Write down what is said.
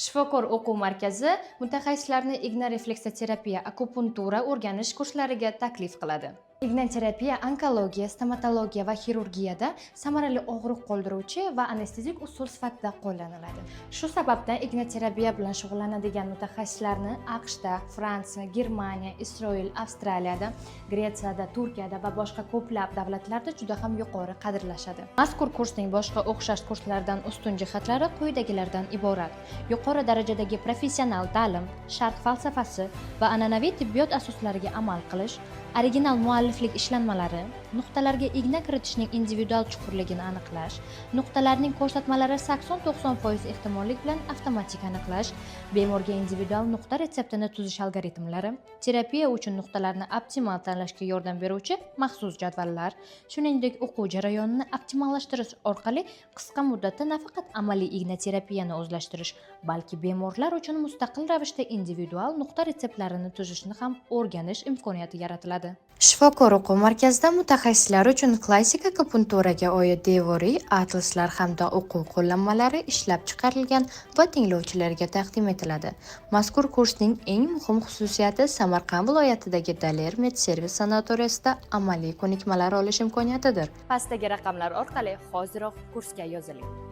Shifokor o'quv markazi mutaxassislarni igna refleksoterapiya, akupunktura o'rganish kurslariga taklif qiladi. Igna terapiya onkologiya, stomatologiya va xirurgiyada samarali og'riq qoldiruvchi va anestezik usul sifatida qo'llaniladi. Shu sababdan igna terapiya bilan shug'ullanadigan mutaxassislarni AQShda, Fransiya, Germaniya, Isroil, Avstraliyada, Gretsiyada, Turkiyada va boshqa ko'plab davlatlarda juda ham yuqori qadrlashadi. Mazkur kursning boshqa o'xshash kurslardan ustun jihatlari quyidagilardan iborat: yuqori darajadagi professional ta'lim, sharq falsafasi va an'anaviy tibbiyot asoslariga amal qilish, original mualliflik ishlanmalari, nuqtalarga igna kiritishning individual chuqurligini aniqlash, nuqtalarning ko'rsatmalari 80-90% ehtimollik bilan avtomatik aniqlash, bemorga individual nuqta retseptini tuzish algoritmlari, terapiya uchun nuqtalarni optimal tanlashga yordam beruvchi maxsus jadvallar, shuningdek o'quv jarayonini optimallashtirish orqali qisqa muddatda nafaqat amaliy igna terapiyani o'zlashtirish, balki bemorlar uchun mustaqil ravishda individual nuqta retseptlarini tuzishni ham o'rganish imkoniyati yaratiladi. Shifokor o'quv markazida mutaxassislar uchun klassik akupunkturaga oid devoriy atlaslar hamda o'quv qo'llanmalari ishlab chiqarilgan va tinglovchilarga taqdim etiladi. Mazkur kursning eng muhim xususiyati Samarqand viloyatidagi Daler Medservis sanatoriyasida amaliy ko'nikmalar olish imkoniyatidir. Pastdagi raqamlar orqali hoziroq kursga yoziling.